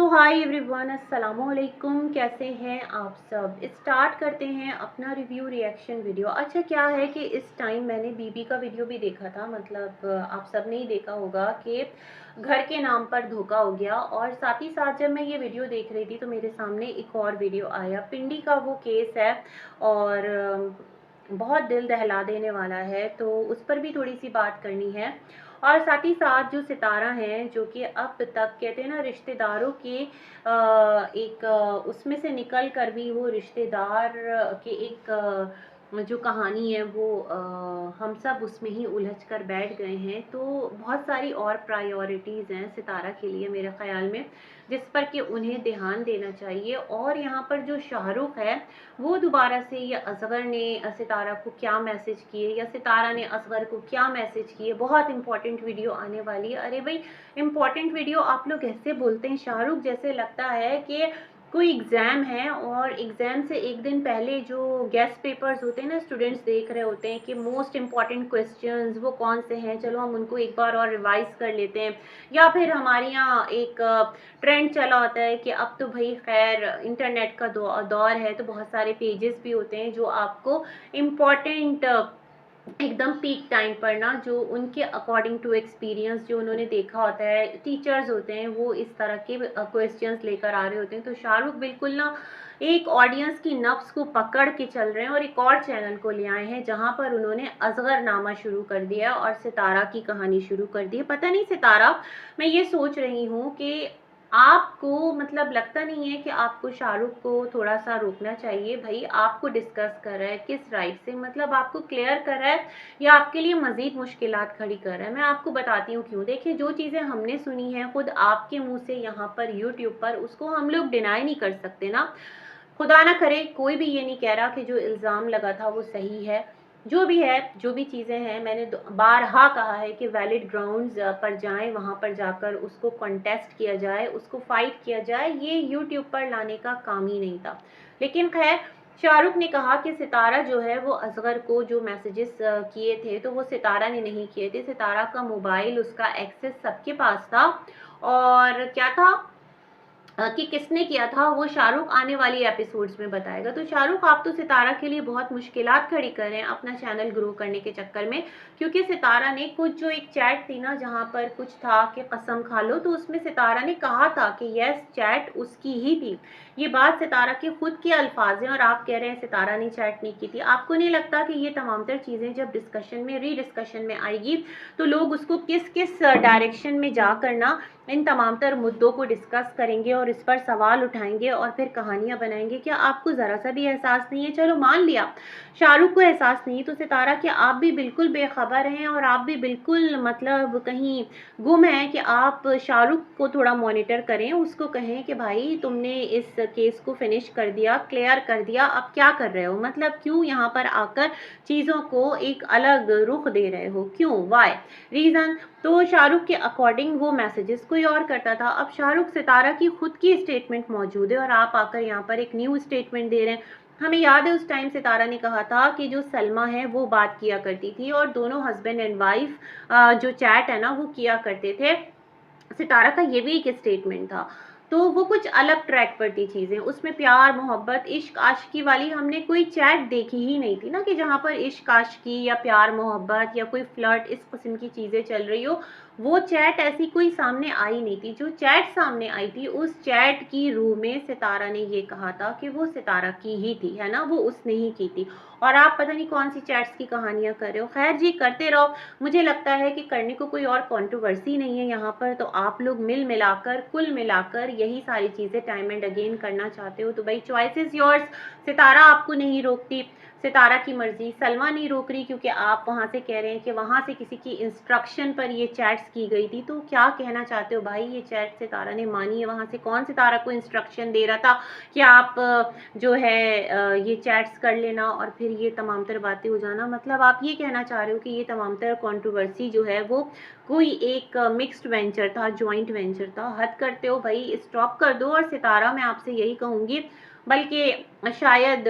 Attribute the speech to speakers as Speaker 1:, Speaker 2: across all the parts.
Speaker 1: सो hi everyone, अस्सलाम वालेकुम। कैसे हैं आप सब। स्टार्ट करते हैं अपना रिव्यू रिएक्शन वीडियो। अच्छा, क्या है कि इस टाइम मैंने बीबी का वीडियो भी देखा था, मतलब आप सब ने ही देखा होगा कि घर के नाम पर धोखा हो गया। और साथ ही साथ जब मैं ये वीडियो देख रही थी तो मेरे सामने एक और वीडियो आया, पिंडी का वो केस है और बहुत दिल दहला देने वाला है, तो उस पर भी थोड़ी सी बात करनी है। और साथ ही साथ जो सितारा हैं जो कि अब तक कहते हैं ना रिश्तेदारों के एक उसमें से निकल कर भी वो रिश्तेदार के एक जो कहानी है वो हम सब उसमें ही उलझ कर बैठ गए हैं। तो बहुत सारी और प्रायोरिटीज़ हैं सितारा के लिए मेरे ख्याल में, जिस पर कि उन्हें ध्यान देना चाहिए। और यहाँ पर जो शाहरुख है वो दोबारा से, या असगर ने सितारा को क्या मैसेज किए या सितारा ने असगर को क्या मैसेज किए, बहुत इंपॉर्टेंट वीडियो आने वाली है। अरे भाई, इंपॉर्टेंट वीडियो आप लोग ऐसे बोलते हैं शाहरुख, जैसे लगता है कि कोई एग्ज़ाम है और एग्ज़ाम से एक दिन पहले जो गेस्ट पेपर्स होते हैं ना, स्टूडेंट्स देख रहे होते हैं कि मोस्ट इम्पॉर्टेंट क्वेश्चंस वो कौन से हैं, चलो हम उनको एक बार और रिवाइज कर लेते हैं। या फिर हमारे यहाँ एक ट्रेंड चला होता है कि अब तो भाई खैर इंटरनेट का दौर है, तो बहुत सारे पेजेस भी होते हैं जो आपको इम्पॉर्टेंट एकदम पीक टाइम पर ना, जो उनके अकॉर्डिंग टू एक्सपीरियंस जो उन्होंने देखा होता है, टीचर्स होते हैं वो इस तरह के क्वेश्चंस लेकर आ रहे होते हैं। तो शाहरुख बिल्कुल ना एक ऑडियंस की नफ्स को पकड़ के चल रहे हैं और एक और चैनल को ले आए हैं जहां पर उन्होंने असगर नामा शुरू कर दिया और सितारा की कहानी शुरू कर दी है। पता नहीं सितारा, मैं ये सोच रही हूँ कि आपको मतलब लगता नहीं है कि आपको शाहरुख को थोड़ा सा रोकना चाहिए। भाई आपको डिस्कस कर रहा है किस राइट से, मतलब आपको क्लियर कर रहा है या आपके लिए मजीद मुश्किलात खड़ी कर रहा है। मैं आपको बताती हूँ क्यों। देखिए, जो चीज़ें हमने सुनी हैं खुद आपके मुंह से यहाँ पर यूट्यूब पर, उसको हम लोग डिनाई नहीं कर सकते ना। खुदा ना करे, कोई भी ये नहीं कह रहा कि जो इल्ज़ाम लगा था वो सही है। जो भी है, जो भी चीज़ें हैं, मैंने बारहा कहा है कि वैलिड ग्राउंड्स पर जाएं, वहाँ पर जाकर उसको कॉन्टेस्ट किया जाए, उसको फाइट किया जाए। ये यूट्यूब पर लाने का काम ही नहीं था। लेकिन खैर, शाहरुख ने कहा कि सितारा जो है वो असगर को जो मैसेजेस किए थे तो वो सितारा ने नहीं किए थे। सितारा का मोबाइल, उसका एक्सेस सबके पास था। और क्या था कि किसने किया था वो शाहरुख आने वाली एपिसोड्स में बताएगा। तो शाहरुख, आप तो सितारा के लिए बहुत मुश्किलात खड़ी कर रहे हैं अपना चैनल ग्रो करने के चक्कर में, क्योंकि सितारा ने कुछ जो एक चैट थी ना जहाँ पर कुछ था कि कसम खा लो, तो उसमें सितारा ने कहा था कि यस, चैट उसकी ही थी। ये बात सितारा के खुद के अल्फाज हैं और आप कह रहे हैं सितारा ने चैट नहीं की थी। आपको नहीं लगता कि ये तमाम तर चीज़ें जब डिस्कशन में, रीडिस्कशन में आएगी तो लोग उसको किस किस डायरेक्शन में जाकर ना इन तमाम तर मुद्दों को डिस्कस करेंगे और इस पर सवाल उठाएंगे और फिर कहानियां बनाएंगे। क्या आपको ज़रा सा भी एहसास नहीं है? चलो मान लिया शाहरुख को एहसास नहीं, तो सितारा कि आप भी बिल्कुल बेखबर हैं और आप भी बिल्कुल मतलब कहीं गुम हैं कि आप शाहरुख को थोड़ा मॉनिटर करें, उसको कहें कि भाई तुमने इस केस को फिनिश कर दिया, क्लियर कर दिया, अब क्या कर रहे हो, मतलब क्यों यहाँ पर आकर चीज़ों को एक अलग रुख दे रहे हो, क्यों, वाई रीज़न। तो शाहरुख के अकॉर्डिंग वो मैसेजेस कोई और करता था। अब शाहरुख, सितारा की खुद की स्टेटमेंट मौजूद है और आप आकर यहाँ पर एक न्यू स्टेटमेंट दे रहे हैं। हमें याद है उस टाइम सितारा ने कहा था कि जो सलमा है वो बात किया करती थी और दोनों हस्बैंड एंड वाइफ जो चैट है ना वो किया करते थे। सितारा का ये भी एक स्टेटमेंट था। तो वो कुछ अलग ट्रैक पर थी चीज़ें, उसमें प्यार मोहब्बत इश्क आशिकी वाली हमने कोई चैट देखी ही नहीं थी ना, कि जहाँ पर इश्क आशिकी या प्यार मोहब्बत या कोई फ्लर्ट इस किस्म की चीज़ें चल रही हो। वो चैट ऐसी कोई सामने आई नहीं थी। जो चैट सामने आई थी, उस चैट की रूह में सितारा ने ये कहा था कि वो सितारा की ही थी, है ना, वो उसने ही की थी। और आप पता नहीं कौन सी चैट्स की कहानियां कर रहे हो। खैर जी, करते रहो। मुझे लगता है कि करने को कोई और कंट्रोवर्सी नहीं है यहाँ पर। तो आप लोग मिल मिलाकर, कुल मिलाकर यही सारी चीज़ें टाइम एंड अगेन करना चाहते हो, तो भाई चॉइस इज़ योर्स। सितारा आपको नहीं रोकती, सितारा की मर्जी। सलमा नहीं रोक रही क्योंकि आप वहाँ से कह रहे हैं कि वहाँ से किसी की इंस्ट्रक्शन पर ये चैट्स की गई थी। तो क्या कहना चाहते हो भाई, ये चैट सितारा ने मानी है? वहाँ से कौन सितारा को इंस्ट्रक्शन दे रहा था कि आप जो है ये चैट्स कर लेना और फिर ये तमाम तर बातें हो जाना? मतलब आप ये कहना चाह रहे हो कि ये तमाम तर कंट्रोवर्सी जो है वो कोई एक मिक्स्ड वेंचर था, जॉइंट वेंचर था? हद करते हो भाई, स्टॉप कर दो। और सितारा, मैं आपसे यही कहूँगी, बल्कि शायद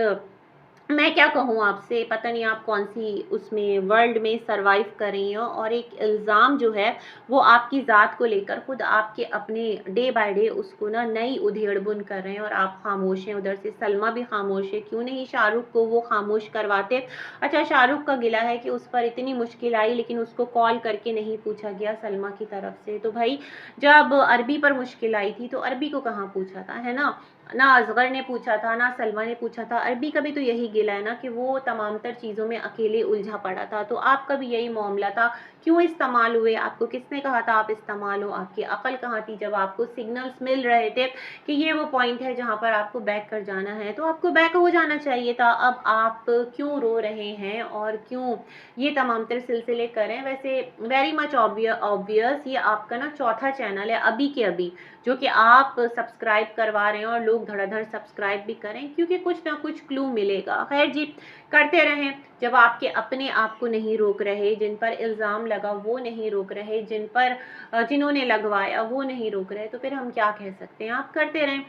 Speaker 1: मैं क्या कहूँ आपसे, पता नहीं आप कौन सी उसमें वर्ल्ड में सरवाइव कर रही हो, और एक इल्ज़ाम जो है वो आपकी ज़ात को लेकर खुद आपके अपने डे बाय डे उसको ना नई उधेड़-बुन कर रहे हैं, और आप खामोश हैं। उधर से सलमा भी खामोश है, क्यों नहीं शाहरुख को वो खामोश करवाते। अच्छा, शाहरुख का गिला है कि उस पर इतनी मुश्किल आई लेकिन उसको कॉल करके नहीं पूछा गया सलमा की तरफ से। तो भाई, जब अरबी पर मुश्किल आई थी तो अरबी को कहाँ पूछा था, है ना? ना असगर ने पूछा था, ना सलमा ने पूछा था। अरबी का भी तो यही गिला है ना कि वो तमामतर चीज़ों में अकेले उलझा पड़ा था। तो आपका भी यही मामला था, क्यों इस्तेमाल हुए? आपको किसने कहा था आप इस्तेमाल हो? आपकी अकल कहाँ थी जब आपको सिग्नल्स मिल रहे थे कि ये वो पॉइंट है जहाँ पर आपको बैक कर जाना है, तो आपको बैक हो जाना चाहिए था। अब आप क्यों रो रहे हैं और क्यों ये तमामतर सिलसिले कर रहे हैं? वैसे वेरी मच ऑब्वियस ये आपका ना चौथा चैनल है अभी के अभी, जो कि आप सब्सक्राइब करवा रहे हैं, और लोग धड़ाधड़ सब्सक्राइब भी करें क्योंकि कुछ ना कुछ क्लू मिलेगा। खैर जी, करते रहें। जब आपके अपने आप को नहीं रोक रहे, जिन पर इल्ज़ाम लगा वो नहीं रोक रहे, जिन्होंने लगवाया वो नहीं रोक रहे, तो फिर हम क्या कह सकते हैं? आप करते रहें।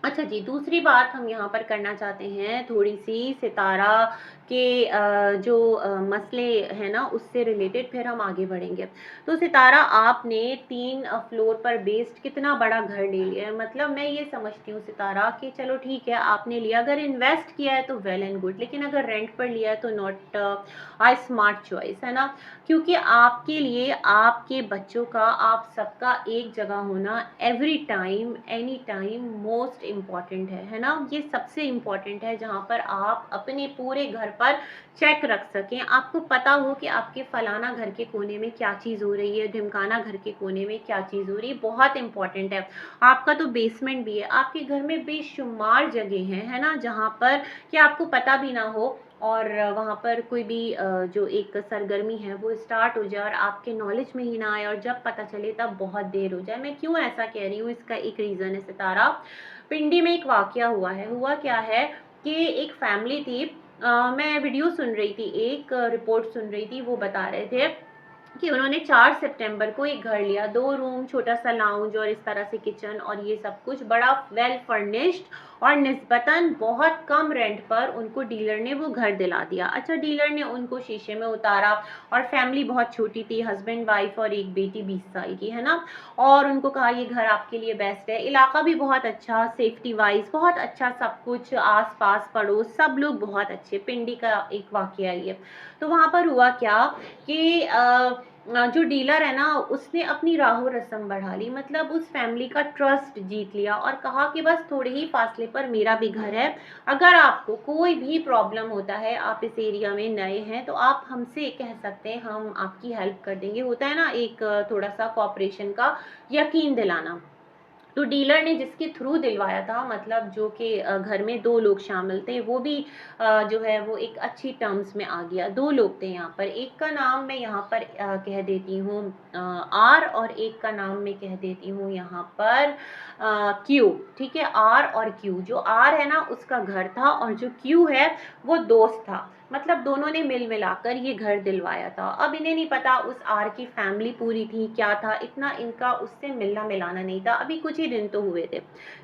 Speaker 1: अच्छा जी, दूसरी बात हम यहाँ पर करना चाहते हैं थोड़ी-सी सितारा के जो मसले हैं ना उससे रिलेटेड, फिर हम आगे बढ़ेंगे। तो सितारा, आपने 3 फ्लोर पर बेस्ड कितना बड़ा घर ले लिया है। मतलब मैं ये समझती हूँ सितारा कि चलो ठीक है आपने लिया, अगर इन्वेस्ट किया है तो वेल एंड गुड, लेकिन अगर रेंट पर लिया है तो नॉट अ स्मार्ट चॉइस, है ना? क्योंकि आपके लिए आपके बच्चों का, आप सबका एक जगह होना every time any time most important है ना? ये सबसे इम्पॉर्टेंट है जहाँ पर आप अपने पूरे घर पर चेक रख सकें, आपको पता हो कि आपके फलाना घर के कोने में क्या चीज़ हो रही है, ढिमकाना घर के कोने में क्या चीज़ हो रही है, बहुत इंपॉर्टेंट है। आपका तो बेसमेंट भी है, आपके घर में बेशुमार जगह हैं, है ना? जहाँ पर कि आपको पता भी ना हो, और वहाँ पर कोई भी जो एक सरगर्मी है वो स्टार्ट हो जाए और आपके नॉलेज में ही ना आए, और जब पता चले तब बहुत देर हो जाए। मैं क्यों ऐसा कह रही हूँ, इसका एक रीज़न है सितारा। पिंडी में एक वाकया हुआ है। हुआ क्या है कि एक फैमिली थी, मैं वीडियो सुन रही थी, एक रिपोर्ट सुन रही थी, वो बता रहे थे कि उन्होंने 4 सितंबर को एक घर लिया, 2 रूम, छोटा-सा लाउंज और इस तरह से किचन और ये सब कुछ बड़ा वेल फर्निश्ड, और निस्बतन बहुत कम रेंट पर उनको डीलर ने वो घर दिला दिया। अच्छा, डीलर ने उनको शीशे में उतारा, और फैमिली बहुत छोटी थी, हस्बैंड, वाइफ और एक बेटी 20 साल की, है ना? और उनको कहा ये घर आपके लिए बेस्ट है, इलाका भी बहुत अच्छा, सेफ्टी वाइज़ बहुत अच्छा सब कुछ, आस-पास पड़ोस सब लोग बहुत अच्छे। पिंडी का एक वाकया ये। तो वहाँ पर हुआ क्या कि जो डीलर है ना उसने अपनी राहो रस्म बढ़ा ली, मतलब उस फैमिली का ट्रस्ट जीत लिया, और कहा कि बस थोड़े ही फासले पर मेरा भी घर है, अगर आपको कोई भी प्रॉब्लम होता है, आप इस एरिया में नए हैं तो आप हमसे कह सकते हैं, हम आपकी हेल्प कर देंगे। होता है ना एक थोड़ा सा कॉपरेशन का यकीन दिलाना। तो डीलर ने जिसके थ्रू दिलवाया था, मतलब जो कि घर में 2 लोग शामिल थे, वो भी जो है वो एक अच्छी टर्म्स में आ गया। 2 लोग थे यहाँ पर, एक का नाम मैं यहाँ पर कह देती हूँ आर, और एक का नाम मैं कह देती हूँ यहाँ पर क्यू। ठीक है, आर और क्यू। जो आर है ना उसका घर था, और जो क्यू है वो दोस्त था। मतलब दोनों ने मिल मिलाकर ये घर दिलवाया था। अब इन्हें नहीं पता उस आर की फैमिली पूरी थी, क्या था, इतना इनका उससे मिलना मिलाना नहीं था। अभी कुछ ही दिन तो हुए थे।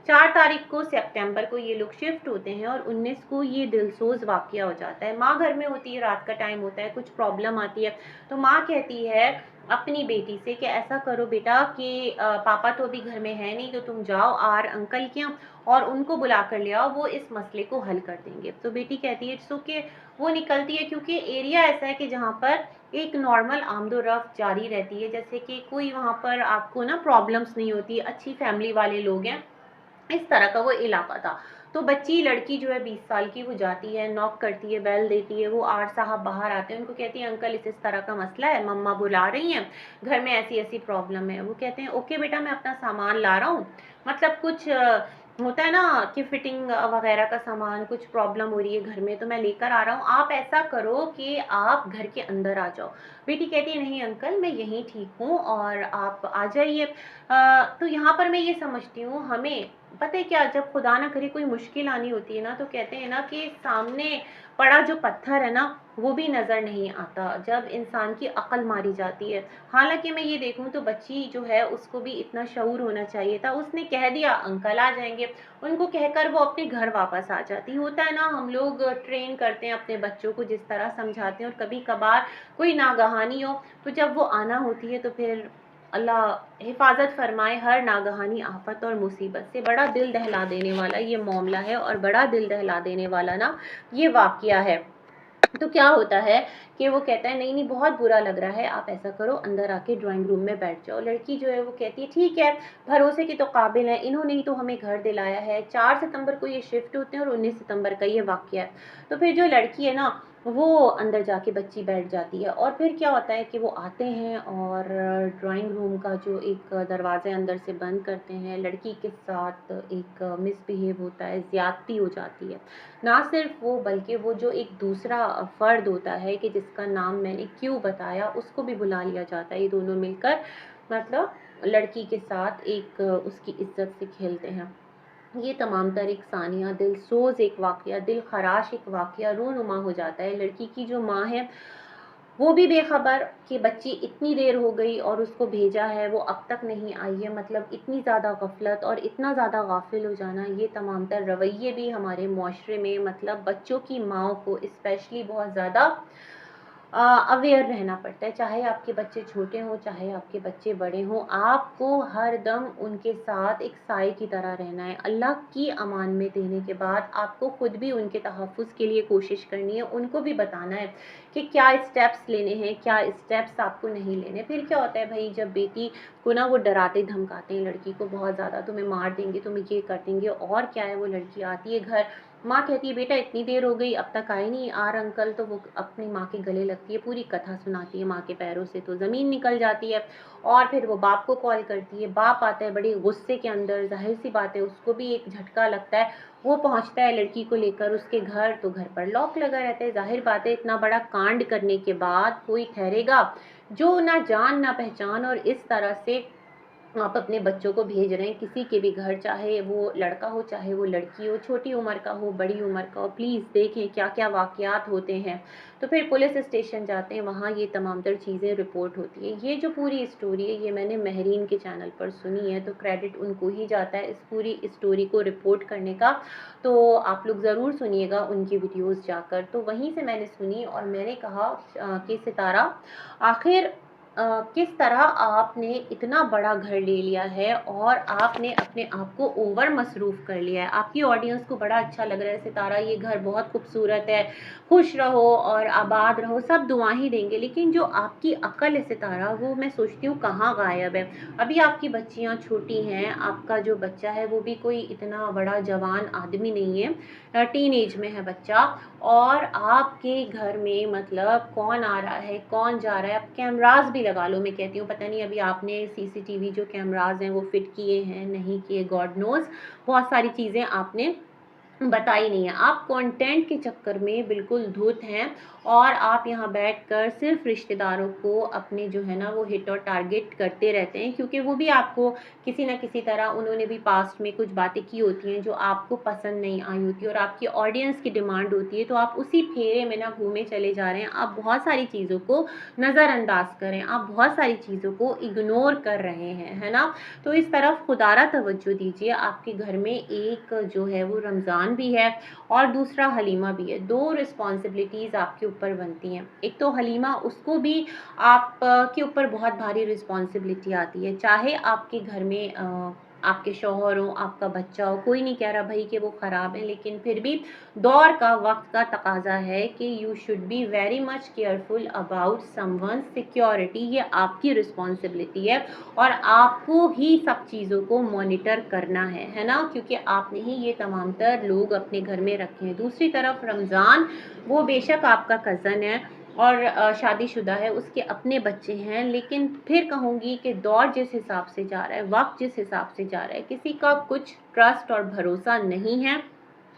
Speaker 1: 4 तारीख को सितंबर को ये लोग शिफ्ट होते हैं, और 19 को ये दिलसोज वाकया हो जाता है। माँ घर में होती है, रात का टाइम होता है, कुछ प्रॉब्लम आती है, तो माँ कहती है अपनी बेटी से कि ऐसा करो बेटा कि पापा तो अभी घर में है नहीं, तो तुम जाओ आर अंकल के यहाँ और उनको बुला कर ले आओ, वो इस मसले को हल कर देंगे। तो बेटी कहती है इट्स ओके। वो निकलती है, क्योंकि एरिया ऐसा है कि जहाँ पर एक नॉर्मल आमदो-रफ्त जारी रहती है, जैसे कि कोई वहाँ पर आपको ना प्रॉब्लम्स नहीं होती, अच्छी फैमिली वाले लोग हैं, इस तरह का वो इलाका था। तो बच्ची लड़की जो है 20 साल की, वो जाती है, नॉक करती है, बेल देती है, वो आर साहब बाहर आते हैं, उनको कहती है अंकल इस तरह का मसला है, मम्मा बुला रही हैं, घर में ऐसी ऐसी प्रॉब्लम है। वो कहते हैं ओके बेटा मैं अपना सामान ला रहा हूँ, मतलब कुछ होता है ना कि फिटिंग वगैरह का सामान, कुछ प्रॉब्लम हो रही है घर में तो मैं लेकर आ रहा हूँ, आप ऐसा करो कि आप घर के अंदर आ जाओ। बेटी कहती है नहीं अंकल मैं यहीं ठीक हूँ और आप आ जाइए। तो यहाँ पर मैं ये समझती हूँ, हमें पता है क्या, जब खुदा ना करे कोई मुश्किल आनी होती है ना, तो कहते हैं ना कि सामने पड़ा जो पत्थर है ना वो भी नज़र नहीं आता जब इंसान की अक्ल मारी जाती है। हालांकि मैं ये देखूं तो बच्ची जो है उसको भी इतना शऊर होना चाहिए था, उसने कह दिया अंकल आ जाएंगे, उनको कहकर वो अपने घर वापस आ जाती। होता है ना, हम लोग ट्रेन करते हैं अपने बच्चों को, जिस तरह समझाते हैं, और कभी कभार कोई नागहानी हो तो जब वो आना होती है तो फिर अल्लाह हिफाजत फरमाए हर नागहानी आफत और मुसीबत से। बड़ा दिल दहला देने वाला ये मामला है और बड़ा दिल दहला देने वाला ना ये वाकया है। तो क्या होता है कि वो कहता है नहीं नहीं बहुत बुरा लग रहा है, आप ऐसा करो अंदर आके ड्राइंग रूम में बैठ जाओ। लड़की जो है वो कहती है ठीक है, भरोसे की तो काबिल है, इन्होंने ही तो हमें घर दिलाया है। 4 सितंबर को ये शिफ्ट होते हैं और 19 सितंबर का ये वाकया है। तो फिर जो लड़की है ना वो अंदर जाके बच्ची बैठ जाती है, और फिर क्या होता है कि वो आते हैं और ड्राइंग रूम का जो एक दरवाज़े अंदर से बंद करते हैं। लड़की के साथ एक मिसबिहेव होता है, ज़्यादती हो जाती है। ना सिर्फ वो बल्कि वो जो एक दूसरा फ़र्द होता है कि जिसका नाम मैंने क्यों बताया, उसको भी बुला लिया जाता है। ये दोनों मिलकर मतलब लड़की के साथ एक उसकी इज्जत से खेलते हैं। ये तमाम तर एक सानिया दिल सोज एक वाकया, दिल खराश एक वाकया रूनुमा हो जाता है। लड़की की जो माँ है वो भी बेखबर कि बच्ची इतनी देर हो गई और उसको भेजा है वो अब तक नहीं आई है। मतलब इतनी ज़्यादा गफलत और इतना ज़्यादा गाफिल हो जाना, ये तमाम तर रवैये भी हमारे माशरे में मतलब बच्चों की माओ को स्पेशली बहुत ज़्यादा अवेयर रहना पड़ता है। चाहे आपके बच्चे छोटे हों चाहे आपके बच्चे बड़े हों, आपको हर दम उनके साथ एक साए की तरह रहना है। अल्लाह की अमान में देने के बाद आपको खुद भी उनके तहफ़्फ़ुज़ के लिए कोशिश करनी है, उनको भी बताना है कि क्या स्टेप्स लेने हैं, क्या स्टेप्स आपको नहीं लेने। फिर क्या होता है भाई, जब बेटी को ना वो डराते धमकाते हैं लड़की को बहुत ज़्यादा, तुम्हें मार देंगे, तुम्हें ये कर देंगे, और क्या है वो लड़की आती है घर, माँ कहती है बेटा इतनी देर हो गई अब तक आई नहीं, आर अंकल, तो वो अपनी माँ के गले लगती है, पूरी कथा सुनाती है माँ के पैरों से तो ज़मीन निकल जाती है। और फिर वो बाप को कॉल करती है, बाप आता है बड़े गुस्से के अंदर, जाहिर सी बात है उसको भी एक झटका लगता है। वो पहुंचता है लड़की को लेकर उसके घर, तो घर पर लॉक लगा रहता है। जाहिर बात है इतना बड़ा कांड करने के बाद कोई ठहरेगा जो ना जान ना पहचान, और इस तरह से आप अपने बच्चों को भेज रहे हैं किसी के भी घर, चाहे वो लड़का हो चाहे वो लड़की हो, छोटी उम्र का हो बड़ी उम्र का हो। प्लीज़ देखें क्या क्या वाक़यात होते हैं। तो फिर पुलिस स्टेशन जाते हैं, वहाँ ये तमाम तर चीज़ें रिपोर्ट होती हैं। ये जो पूरी स्टोरी है ये मैंने महरीन के चैनल पर सुनी है, तो क्रेडिट उनको ही जाता है इस पूरी स्टोरी को रिपोर्ट करने का। तो आप लोग ज़रूर सुनिएगा उनकी वीडियोज़ जाकर। तो वहीं से मैंने सुनी और मैंने कहा कि सितारा, आखिर किस तरह आपने इतना बड़ा घर ले लिया है और आपने अपने आप को ओवर मसरूफ़ कर लिया है। आपकी ऑडियंस को बड़ा अच्छा लग रहा है सितारा ये घर बहुत खूबसूरत है, खुश रहो और आबाद रहो, सब दुआएं ही देंगे, लेकिन जो आपकी अक्ल है सितारा वो मैं सोचती हूँ कहाँ गायब है। अभी आपकी बच्चियाँ छोटी हैं, आपका जो बच्चा है वो भी कोई इतना बड़ा जवान आदमी नहीं है, टीन एज में है बच्चा, और आपके घर में मतलब कौन आ रहा है कौन जा रहा है। आप कैमरास भी लगा लो, मैं कहती हूँ पता नहीं अभी आपने सीसीटीवी जो कैमरास हैं वो फिट किए हैं नहीं किए, गॉड नोज़, बहुत सारी चीज़ें आपने बताई नहीं है। आप कंटेंट के चक्कर में बिल्कुल धुत हैं और आप यहाँ बैठकर सिर्फ रिश्तेदारों को अपने जो है ना वो हिट और टारगेट करते रहते हैं, क्योंकि वो भी आपको किसी ना किसी तरह उन्होंने भी पास्ट में कुछ बातें की होती हैं जो आपको पसंद नहीं आई होती और आपकी ऑडियंस की डिमांड होती है, तो आप उसी फेरे में ना घूमे चले जा रहे हैं। आप बहुत सारी चीज़ों को नज़रअंदाज करें, आप बहुत सारी चीज़ों को इग्नोर कर रहे हैं, है ना। तो इस तरफ खुदारा तवज्जो दीजिए। आपके घर में एक जो है वो रमज़ान भी है और दूसरा हलीमा भी है। 2 रिस्पॉन्सिबिलिटीज़ आपके ऊपर बनती हैं। एक तो हलीमा, उसको भी आप के ऊपर बहुत भारी रिस्पॉन्सिबिलिटी आती है। चाहे आपके घर में आपके शौहर हो, आपका बच्चा हो, कोई नहीं कह रहा भाई कि वो ख़राब है, लेकिन फिर भी दौर का वक्त का तकाजा है कि you should be very much careful about someone's security. ये आपकी रिस्पॉन्सिबिलिटी है और आपको ही सब चीज़ों को मॉनिटर करना है ना, क्योंकि आपने ही ये तमाम तर लोग अपने घर में रखे हैं। दूसरी तरफ रमज़ान, वो बेशक आपका कज़न है और शादीशुदा है, उसके अपने बच्चे हैं, लेकिन फिर कहूँगी कि दौर जिस हिसाब से जा रहा है, वक्त जिस हिसाब से जा रहा है, किसी का कुछ ट्रस्ट और भरोसा नहीं है।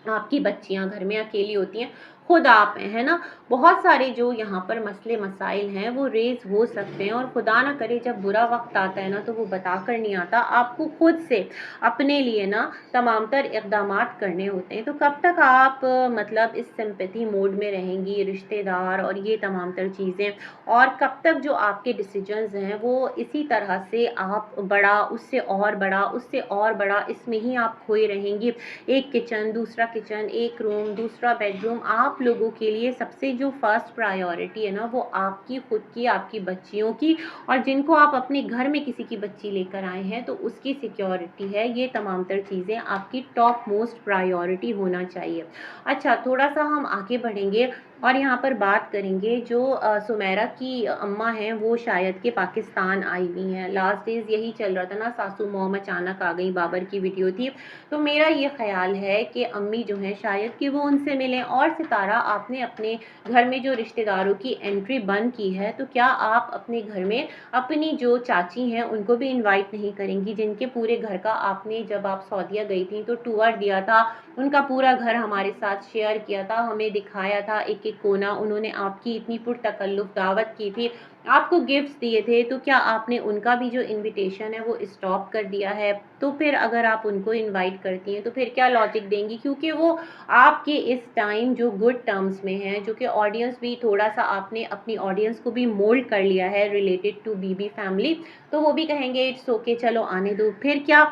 Speaker 1: आपकी बच्चियां घर में अकेली होती हैं, खुद आप हैं, है ना? बहुत सारे जो यहाँ पर मसले मसाइल हैं वो रेज़ हो सकते हैं, और खुदा ना करे जब बुरा वक़्त आता है ना तो वो बताकर नहीं आता। आपको खुद से अपने लिए ना तमाम तर इक़दामात करने होते हैं। तो कब तक आप मतलब इस सिम्पैथी मोड में रहेंगी, रिश्तेदार और ये तमाम तर चीज़ें, और कब तक जो आपके डिसीजंस हैं वो इसी तरह से आप बड़ा, उससे और बड़ा, उससे और बड़ा, इसमें ही आप खोई रहेंगी। एक किचन, दूसरा किचन, एक रूम, दूसरा बेडरूम। आप लोगों के लिए सबसे जो फर्स्ट प्रायोरिटी है ना वो आपकी खुद की, आपकी बच्चियों की, और जिनको आप अपने घर में किसी की बच्ची लेकर आए हैं तो उसकी सिक्योरिटी है। ये तमाम तर चीज़ें आपकी टॉप मोस्ट प्रायोरिटी होना चाहिए। अच्छा, थोड़ा-सा हम आगे बढ़ेंगे और यहाँ पर बात करेंगे जो सुमेरा की अम्मा हैं वो शायद कि पाकिस्तान आई हुई हैं। लास्ट डेज़ यही चल रहा था ना, सासू मॉम अचानक आ गई, बाबर की वीडियो थी। तो मेरा ये ख़्याल है कि अम्मी जो हैं शायद कि वो उनसे मिलें। और सितारा, आपने अपने घर में जो रिश्तेदारों की एंट्री बंद की है, तो क्या आप अपने घर में अपनी जो चाची हैं उनको भी इनवाइट नहीं करेंगी, जिनके पूरे घर का आपने जब आप सऊदीया गई थी तो टूर दिया था, उनका पूरा घर हमारे साथ शेयर किया था, हमें दिखाया था एक-एक कोना, उन्होंने आपकी इतनी पुरतकल्लुफ़ दावत की थी, आपको गिफ्ट्स दिए थे, तो क्या आपने उनका भी जो इनविटेशन है वो स्टॉप कर दिया है? तो फिर अगर आप उनको इनवाइट करती हैं तो फिर क्या लॉजिक देंगी? क्योंकि वो आपके इस टाइम जो गुड टर्म्स में हैं, जो कि ऑडियंस भी थोड़ा-सा, आपने अपनी ऑडियंस को भी मोल्ड कर लिया है रिलेटेड टू बीबी फैमिली, तो वो भी कहेंगे इट्स ओके, चलो आने दो। फिर क्या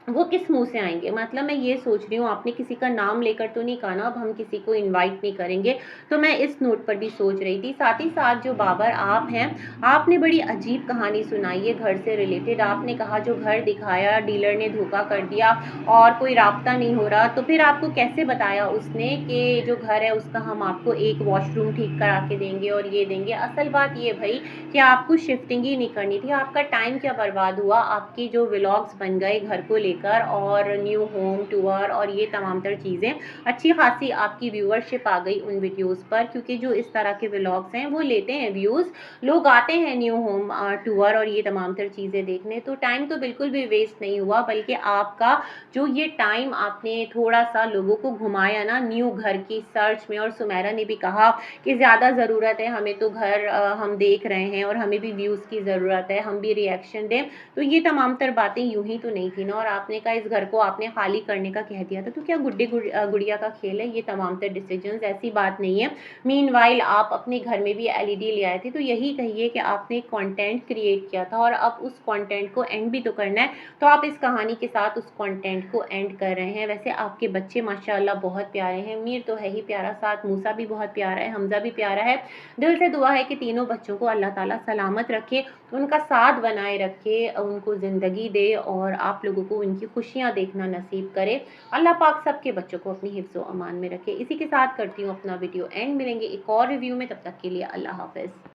Speaker 1: वो किस मुँह से आएँगे? मतलब मैं ये सोच रही हूँ, आपने किसी का नाम लेकर तो नहीं कहा ना अब हम किसी को इनवाइट नहीं करेंगे, तो मैं इस नोट पर भी सोच रही थी। साथ ही साथ जो बाबर आप हैं, आपने बड़ी अजीब कहानी सुनाई है घर से रिलेटेड। आपने कहा जो घर दिखाया डीलर ने धोखा कर दिया और कोई राब्ता नहीं हो रहा, तो फिर आपको कैसे बताया उसने कि जो घर है उसका हम आपको एक वॉशरूम ठीक करा के देंगे और ये देंगे? असल बात ये भई कि आपको शिफ्टिंग ही नहीं करनी थी, आपका टाइम क्या बर्बाद हुआ, आपकी जो व्लॉग्स बन गए घर को लेकर और न्यू होम टूर और ये तमाम तर चीज़ें, अच्छी खासी आपकी व्यूअरशिप आ गई उन वीडियोज़ पर, क्योंकि जो इस तरह के व्लॉग्स हैं वो लेते हैं व्यूज़, लोग आते हैं न्यू होम टूर और ये तमाम तर चीज़ें देखने, तो टाइम तो बिल्कुल भी वेस्ट नहीं हुआ, बल्कि आपका जो ये टाइम आपने थोड़ा-सा लोगों को घुमाया ना न्यू घर की सर्च में, और सुमेरा ने भी कहा कि ज़्यादा ज़रूरत है हमें तो घर, हम देख रहे हैं और हमें भी व्यूज़ की ज़रूरत है, हम भी रिएक्शन दें। तो ये तमाम तर बातें यूँ ही तो नहीं थी ना, और आपने कहा इस घर को आपने खाली करने का कह दिया था, तो क्या गुड़िया का खेल है? ये तमाम तर डिसीजंस, ऐसी बात नहीं है। मीनवाइल आप अपने घर में भी एलईडी ले आए थे, तो यही कहिए कि आपने कंटेंट क्रिएट किया था और अब उस कंटेंट को एंड भी तो करना है, तो आप इस कहानी के साथ उस कंटेंट को एंड कर रहे हैं। वैसे आपके बच्चे माशाल्लाह बहुत प्यारे हैं, मीर तो है ही प्यारा, साथ मूसा भी बहुत प्यारा है, हमज़ा भी प्यारा है। दिल से दुआ है कि तीनों बच्चों को अल्लाह ताला सलामत रखे, उनका साथ बनाए रखे, उनको ज़िंदगी दे और आप लोगों को उनकी खुशियाँ देखना नसीब करे। अल्लाह पाक सबके बच्चों को अपनी हिफ्ज़ व अमान में रखे। इसी के साथ करती हूँ अपना वीडियो एंड, मिलेंगे एक और रिव्यू में, तब तक के लिए अल्लाह हाफ़िज़।